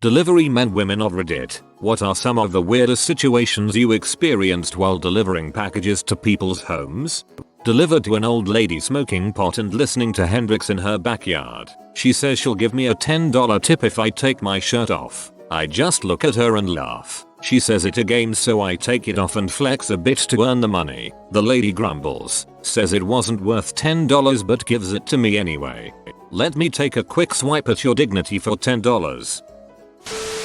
Delivery men, women of Reddit, what are some of the weirdest situations you experienced while delivering packages to people's homes? Delivered to an old lady smoking pot and listening to Hendrix in her backyard. She says she'll give me a $10 tip if I take my shirt off. I just look at her and laugh. She says it again, so I take it off and flex a bit to earn the money. The lady grumbles, says it wasn't worth $10 but gives it to me anyway. Let me take a quick swipe at your dignity for $10.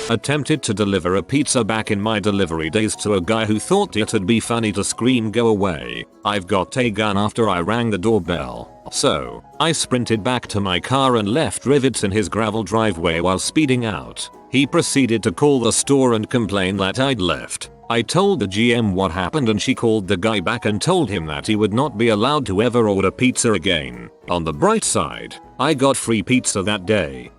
Attempted to deliver a pizza back in my delivery days to a guy who thought it'd be funny to scream "go away, I've got a gun" after I rang the doorbell. So, I sprinted back to my car and left rivets in his gravel driveway while speeding out. He proceeded to call the store and complain that I'd left. I told the GM what happened and she called the guy back and told him that he would not be allowed to ever order pizza again. On the bright side, I got free pizza that day.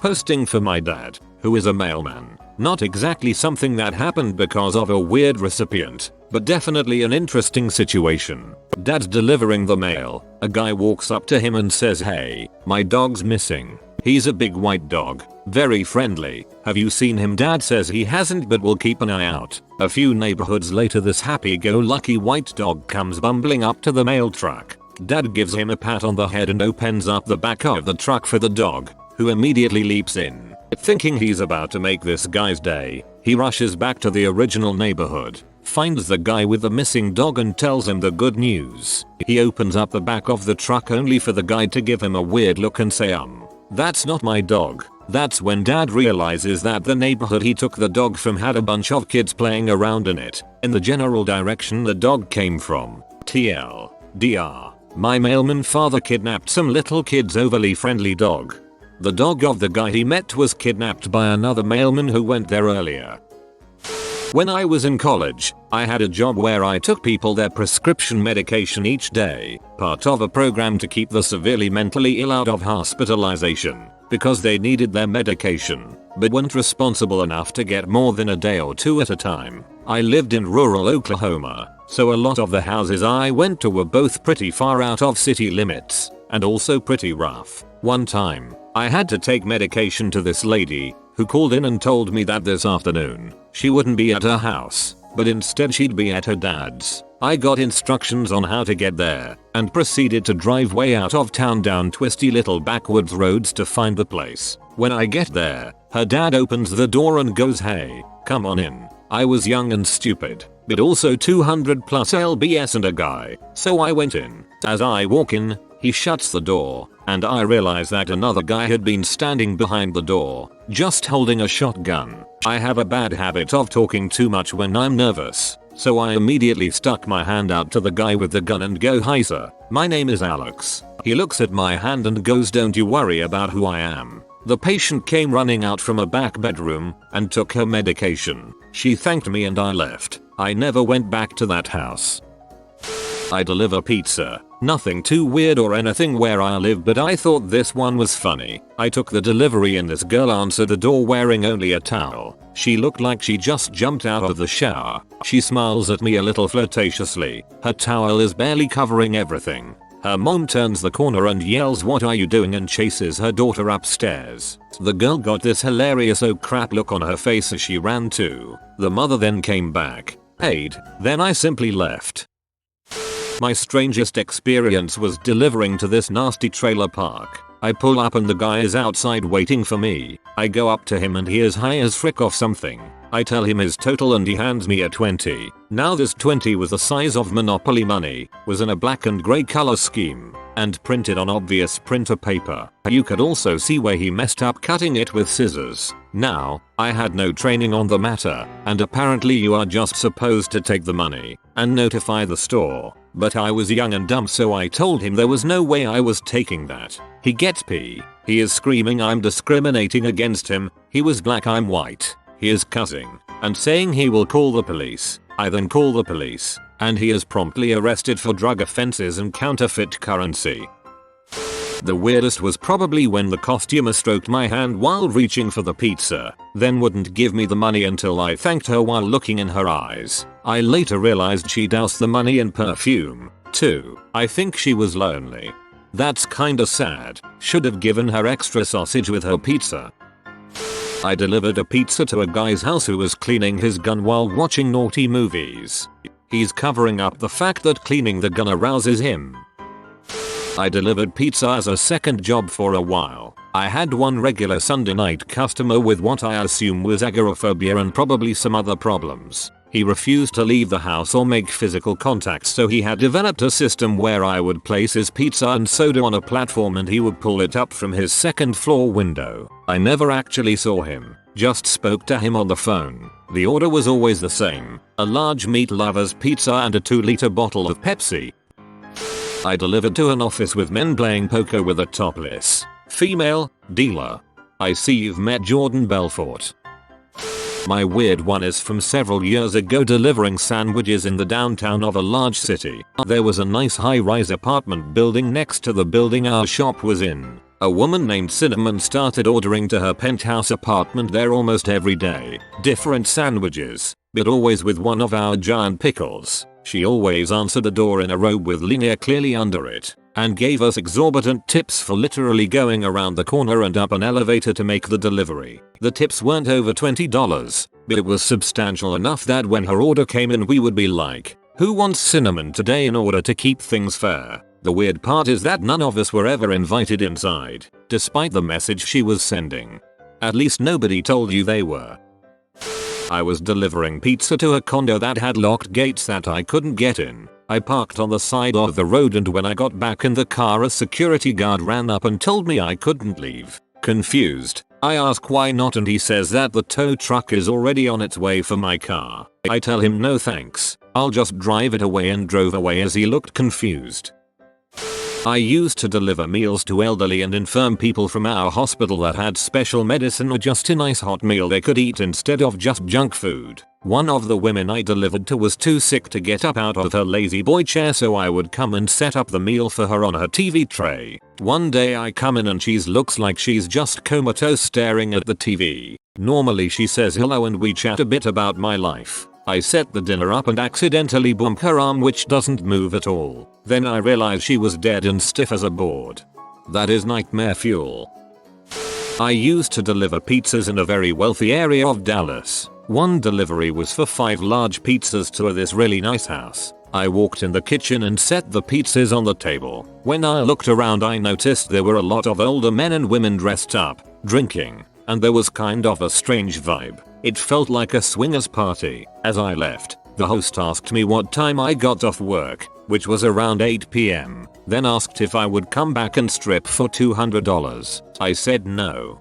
Posting for my dad, who is a mailman. Not exactly something that happened because of a weird recipient, but definitely an interesting situation. Dad's delivering the mail. A guy walks up to him and says, "Hey, my dog's missing. He's a big white dog, very friendly. Have you seen him?" Dad says he hasn't but will keep an eye out. A few neighborhoods later, this happy-go-lucky white dog comes bumbling up to the mail truck. Dad gives him a pat on the head and opens up the back of the truck for the dog, who immediately leaps in. Thinking he's about to make this guy's day, he rushes back to the original neighborhood, finds the guy with the missing dog and tells him the good news. He opens up the back of the truck only for the guy to give him a weird look and say, "That's not my dog." That's when Dad realizes that the neighborhood he took the dog from had a bunch of kids playing around in it, in the general direction the dog came from. TLDR, my mailman father kidnapped some little kid's overly friendly dog. The dog of the guy he met was kidnapped by another mailman who went there earlier. When I was in college, I had a job where I took people their prescription medication each day, part of a program to keep the severely mentally ill out of hospitalization, because they needed their medication, but weren't responsible enough to get more than a day or two at a time. I lived in rural Oklahoma, so a lot of the houses I went to were both pretty far out of city limits, and also pretty rough. One time, I had to take medication to this lady, who called in and told me that this afternoon, she wouldn't be at her house, but instead she'd be at her dad's. I got instructions on how to get there, and proceeded to drive way out of town down twisty little backwoods roads to find the place. When I get there, her dad opens the door and goes, "Hey, come on in." I was young and stupid, but also 200 plus lbs and a guy, so I went in. As I walk in, he shuts the door, and I realize that another guy had been standing behind the door, just holding a shotgun. I have a bad habit of talking too much when I'm nervous, so I immediately stuck my hand out to the guy with the gun and go, "Hi sir, my name is Alex." He looks at my hand and goes, "Don't you worry about who I am." The patient came running out from a back bedroom and took her medication. She thanked me and I left. I never went back to that house. I deliver pizza. Nothing too weird or anything where I live, but I thought this one was funny. I took the delivery and this girl answered the door wearing only a towel. She looked like she just jumped out of the shower. She smiles at me a little flirtatiously. Her towel is barely covering everything. Her mom turns the corner and yells, "What are you doing?" and chases her daughter upstairs. The girl got this hilarious "oh crap" look on her face as she ran too. The mother then came back, paid, then I simply left. My strangest experience was delivering to this nasty trailer park. I pull up and the guy is outside waiting for me. I go up to him and he is high as frick off something. I tell him his total and he hands me a 20. Now this 20 was the size of Monopoly money, was in a black and grey color scheme, and printed on obvious printer paper. You could also see where he messed up cutting it with scissors. Now, I had no training on the matter, and apparently you are just supposed to take the money and notify the store. But I was young and dumb, so I told him there was no way I was taking that. He gets pee. He is screaming I'm discriminating against him. He was black, I'm white. He is cussing and saying he will call the police. I then call the police, and he is promptly arrested for drug offenses and counterfeit currency. The weirdest was probably when the costumer stroked my hand while reaching for the pizza, then wouldn't give me the money until I thanked her while looking in her eyes. I later realized she doused the money in perfume, too. I think she was lonely. That's kinda sad. Should have given her extra sausage with her pizza. I delivered a pizza to a guy's house who was cleaning his gun while watching naughty movies. He's covering up the fact that cleaning the gun arouses him. I delivered pizza as a second job for a while. I had one regular Sunday night customer with what I assume was agoraphobia and probably some other problems. He refused to leave the house or make physical contact, so he had developed a system where I would place his pizza and soda on a platform and he would pull it up from his second floor window. I never actually saw him, just spoke to him on the phone. The order was always the same: a large meat lover's pizza and a 2-liter bottle of Pepsi. I delivered to an office with men playing poker with a topless female dealer. I see you've met Jordan Belfort. My weird one is from several years ago, delivering sandwiches in the downtown of a large city. There was a nice high-rise apartment building next to the building our shop was in. A woman named Cinnamon started ordering to her penthouse apartment there almost every day. Different sandwiches, but always with one of our giant pickles. She always answered the door in a robe with linear clearly under it, and gave us exorbitant tips for literally going around the corner and up an elevator to make the delivery. The tips weren't over $20, but it was substantial enough that when her order came in we would be like, "Who wants cinnamon today?" in order to keep things fair. The weird part is that none of us were ever invited inside, despite the message she was sending. At least nobody told you they were. I was delivering pizza to a condo that had locked gates that I couldn't get in. I parked on the side of the road, and when I got back in the car a security guard ran up and told me I couldn't leave. Confused, I ask why not, and he says that the tow truck is already on its way for my car. I tell him no thanks, I'll just drive it away, and drove away as he looked confused. I used to deliver meals to elderly and infirm people from our hospital that had special medicine or just a nice hot meal they could eat instead of just junk food. One of the women I delivered to was too sick to get up out of her lazy boy chair, so I would come and set up the meal for her on her TV tray. One day I come in and she looks like she's just comatose staring at the TV. Normally she says hello and we chat a bit about my life. I set the dinner up and accidentally bump her arm, which doesn't move at all. Then I realized she was dead and stiff as a board. That is nightmare fuel. I used to deliver pizzas in a very wealthy area of Dallas. One delivery was for 5 large pizzas to this really nice house. I walked in the kitchen and set the pizzas on the table. When I looked around I noticed there were a lot of older men and women dressed up, drinking, and there was kind of a strange vibe. It felt like a swingers party. As I left, the host asked me what time I got off work, which was around 8 p.m. Then asked if I would come back and strip for $200. I said no.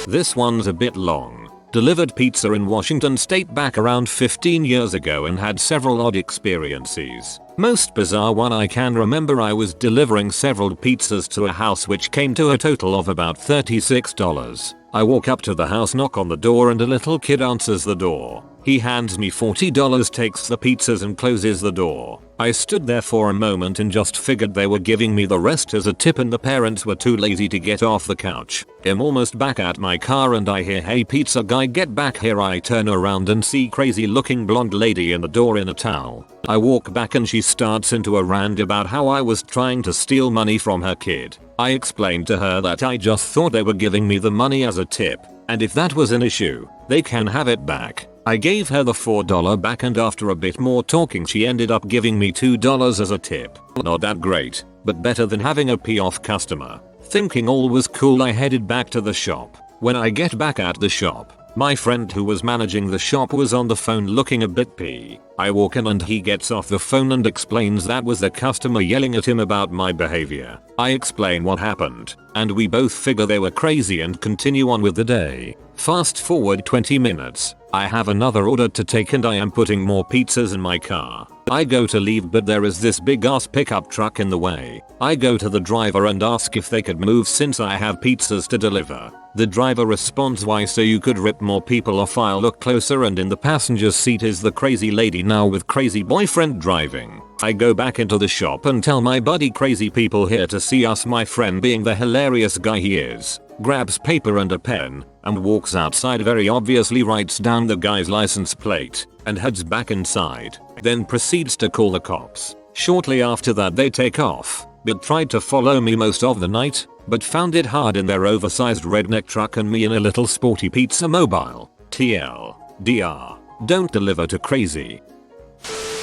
This one's a bit long. Delivered pizza in Washington State back around 15 years ago and had several odd experiences. Most bizarre one I can remember, I was delivering several pizzas to a house which came to a total of about $36. I walk up to the house, knock on the door, and a little kid answers the door. He hands me $40, takes the pizzas and closes the door. I stood there for a moment and just figured they were giving me the rest as a tip and the parents were too lazy to get off the couch. I'm almost back at my car and I hear, "Hey pizza guy, get back here." I turn around and see crazy looking blonde lady in the door in a towel. I walk back and she starts into a rant about how I was trying to steal money from her kid. I explained to her that I just thought they were giving me the money as a tip, and if that was an issue, they can have it back. I gave her the $4 back, and after a bit more talking she ended up giving me $2 as a tip. Not that great, but better than having a pee-off customer. Thinking all was cool, I headed back to the shop. When I get back at the shop, my friend who was managing the shop was on the phone looking a bit pee. I walk in and he gets off the phone and explains that was the customer yelling at him about my behavior. I explain what happened, and we both figure they were crazy and continue on with the day. Fast forward 20 minutes. I have another order to take and I am putting more pizzas in my car. I go to leave, but there is this big ass pickup truck in the way. I go to the driver and ask if they could move since I have pizzas to deliver. The driver responds, "Why, so you could rip more people off?" I look closer and in the passenger seat is the crazy lady, now with crazy boyfriend driving. I go back into the shop and tell my buddy, "Crazy people here to see us." My friend, being the hilarious guy he is, grabs paper and a pen and walks outside, very obviously writes down the guy's license plate and heads back inside, then proceeds to call the cops. Shortly after that they take off, but tried to follow me most of the night. but found it hard in their oversized redneck truck and me in a little sporty pizza mobile. TLDR. Don't deliver to crazy.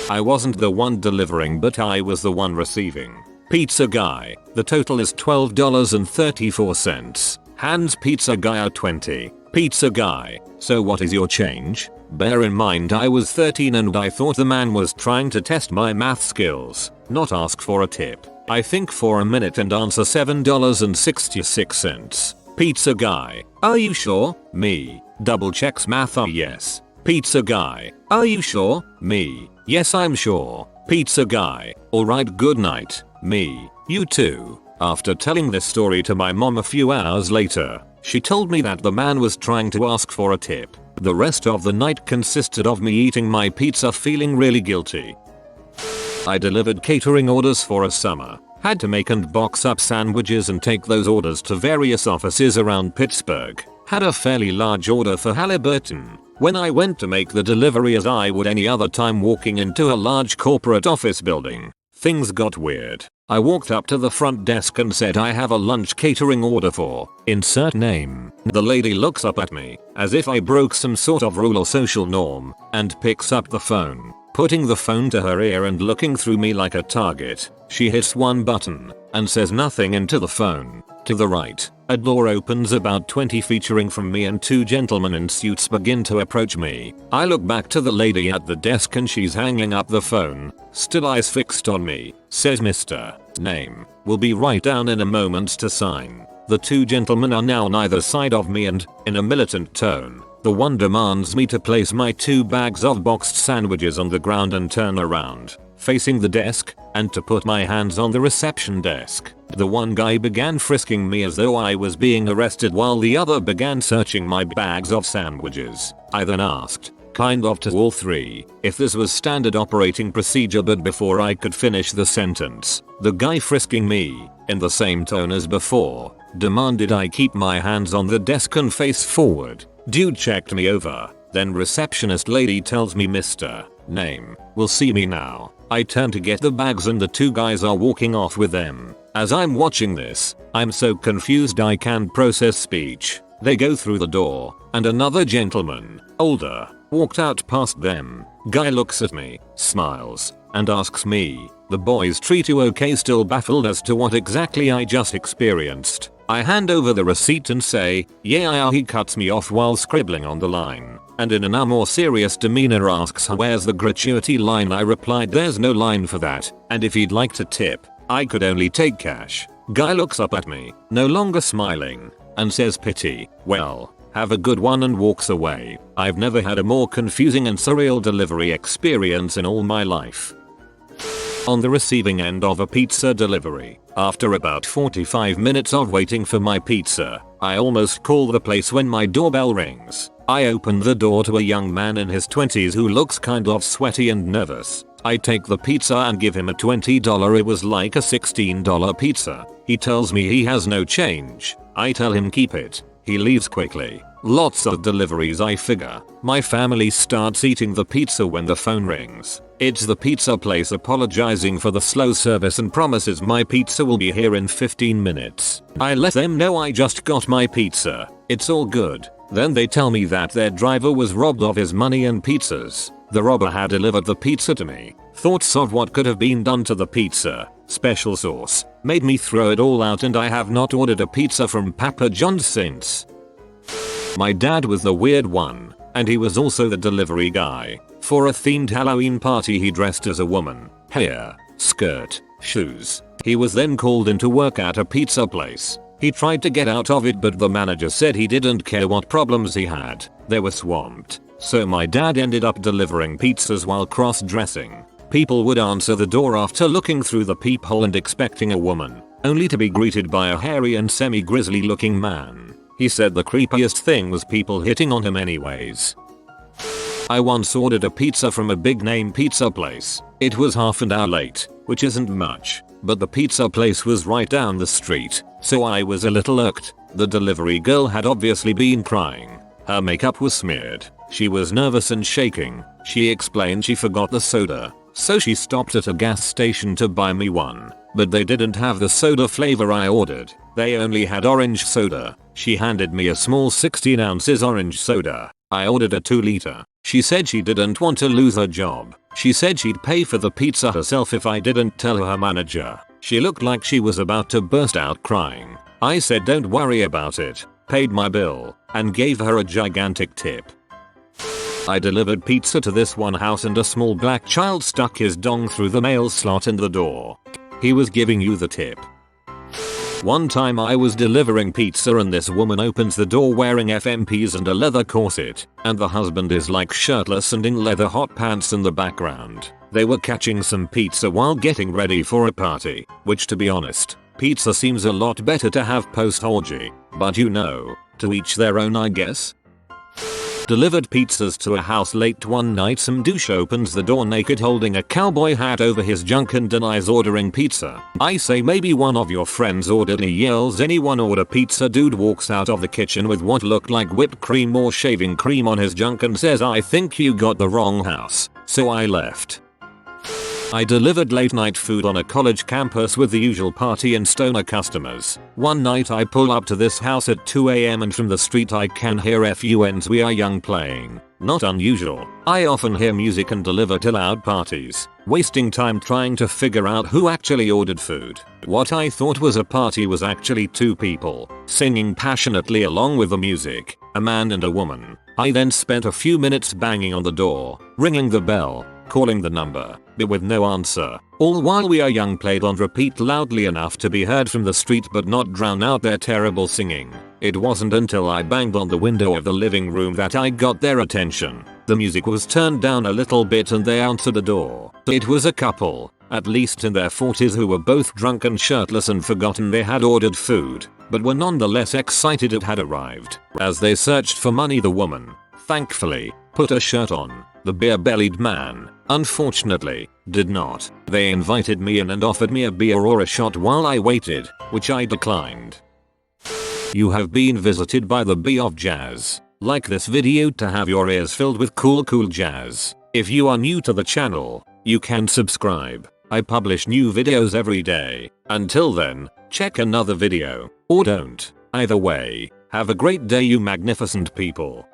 I wasn't the one delivering, but I was the one receiving. Pizza guy. The total is $12.34. Hands pizza guy out 20. Pizza guy. So what is your change? Bear in mind I was 13 and I thought the man was trying to test my math skills, not ask for a tip. I think for a minute and answer $7.66. Pizza guy. Are you sure? Me. Double checks math. Yes. Pizza guy. Are you sure? Me. Yes, I'm sure. Pizza guy. Alright, good night. Me. You too. After telling this story to my mom a few hours later, she told me that the man was trying to ask for a tip. The rest of the night consisted of me eating my pizza feeling really guilty. I delivered catering orders for a summer. Had to make and box up sandwiches and take those orders to various offices around Pittsburgh. Had a fairly large order for Halliburton. When I went to make the delivery, as I would any other time walking into a large corporate office building, things got weird. I walked up to the front desk and said I have a lunch catering order for insert name. The lady looks up at me as if I broke some sort of rule or social norm and picks up the phone. Putting the phone to her ear and looking through me like a target, she hits one button and says nothing into the phone. To the right, a door opens about 20 feet from me and two gentlemen in suits begin to approach me. I look back to the lady at the desk and she's hanging up the phone, still eyes fixed on me. Says Mr. Name. Will be right down in a moment to sign. The two gentlemen are now on either side of me and, in a militant tone, the one demands me to place my 2 bags of boxed sandwiches on the ground and turn around, facing the desk, and to put my hands on the reception desk. The one guy began frisking me as though I was being arrested while the other began searching my bags of sandwiches. I then asked, kind of to all three, if this was standard operating procedure, but before I could finish the sentence, the guy frisking me, in the same tone as before, demanded I keep my hands on the desk and face forward. Dude checked me over, then receptionist lady tells me Mr. Name will see me now. I turn to get the bags and the 2 guys are walking off with them. As I'm watching this, I'm so confused I can't process speech. They go through the door, and another gentleman, older, walked out past them. Guy looks at me, smiles, and asks me, the boys treat you okay? Still baffled as to what exactly I just experienced. I hand over the receipt and say, yeah. He cuts me off while scribbling on the line, and in a now more serious demeanor asks where's the gratuity line. I replied there's no line for that, and if he'd like to tip, I could only take cash. Guy looks up at me, no longer smiling, and says pity, well, have a good one, and walks away. I've never had a more confusing and surreal delivery experience in all my life. On the receiving end of a pizza delivery, after about 45 minutes of waiting for my pizza, I almost call the place when my doorbell rings. I open the door to a young man in his 20s who looks kind of sweaty and nervous. I take the pizza and give him a $20. It was like a $16 pizza. He tells me he has no change. I tell him keep it. He leaves quickly. Lots of deliveries, I figure. My family starts eating the pizza when the phone rings. It's the pizza place apologizing for the slow service and promises my pizza will be here in 15 minutes. I let them know I just got my pizza. It's all good. Then they tell me that their driver was robbed of his money and pizzas. The robber had delivered the pizza to me. Thoughts of what could have been done to the pizza, special sauce, made me throw it all out, and I have not ordered a pizza from Papa John's since. My dad was the weird one, and he was also the delivery guy. For a themed Halloween party he dressed as a woman. Hair, skirt, shoes. He was then called in to work at a pizza place. He tried to get out of it, but the manager said he didn't care what problems he had. They were swamped. So my dad ended up delivering pizzas while cross-dressing. People would answer the door after looking through the peephole and expecting a woman, only to be greeted by a hairy and semi-grizzly looking man. He said the creepiest thing was people hitting on him anyways. I once ordered a pizza from a big name pizza place. It was half an hour late, which isn't much, but the pizza place was right down the street, so I was a little irked. The delivery girl had obviously been crying. Her makeup was smeared. She was nervous and shaking. She explained she forgot the soda, so she stopped at a gas station to buy me one. but they didn't have the soda flavor I ordered. They only had orange soda. She handed me a small 16 ounces orange soda. I ordered a 2-liter. She said she didn't want to lose her job. She said she'd pay for the pizza herself if I didn't tell her manager. She looked like she was about to burst out crying. I said don't worry about it, paid my bill, and gave her a gigantic tip. I delivered pizza to this one house and a small black child stuck his dong through the mail slot in the door. He was giving you the tip. One time I was delivering pizza and this woman opens the door wearing FMPs and a leather corset, and the husband is like shirtless and in leather hot pants in the background. They were catching some pizza while getting ready for a party, which to be honest, pizza seems a lot better to have post-orgy, but you know, to each their own I guess. Delivered pizzas to a house late one night. Some douche opens the door naked holding a cowboy hat over his junk and denies ordering pizza. I say maybe one of your friends ordered. He yells anyone order pizza. Dude walks out of the kitchen with what looked like whipped cream or shaving cream on his junk and says I think you got the wrong house. So I left. I delivered late night food on a college campus with the usual party and stoner customers. One night I pull up to this house at 2 AM and from the street I can hear FUN's We Are Young playing. Not unusual. I often hear music and deliver to loud parties, wasting time trying to figure out who actually ordered food. What I thought was a party was actually 2 people, singing passionately along with the music, a man and a woman. I then spent a few minutes banging on the door, ringing the bell, calling the number, but with no answer, all while We Are Young played on repeat loudly enough to be heard from the street but not drown out their terrible singing. It wasn't until I banged on the window of the living room that I got their attention. The music was turned down a little bit and they answered the door. It was a couple, at least in their 40s, who were both drunk and shirtless and forgotten they had ordered food, but were nonetheless excited it had arrived. As they searched for money, the woman, thankfully, put a shirt on. The beer-bellied man, unfortunately, did not. They invited me in and offered me a beer or a shot while I waited, which I declined. You have been visited by the Bee of Jazz. Like this video to have your ears filled with cool jazz. If you are new to the channel, you can subscribe. I publish new videos every day. Until then, check another video, or don't. Either way, have a great day you magnificent people.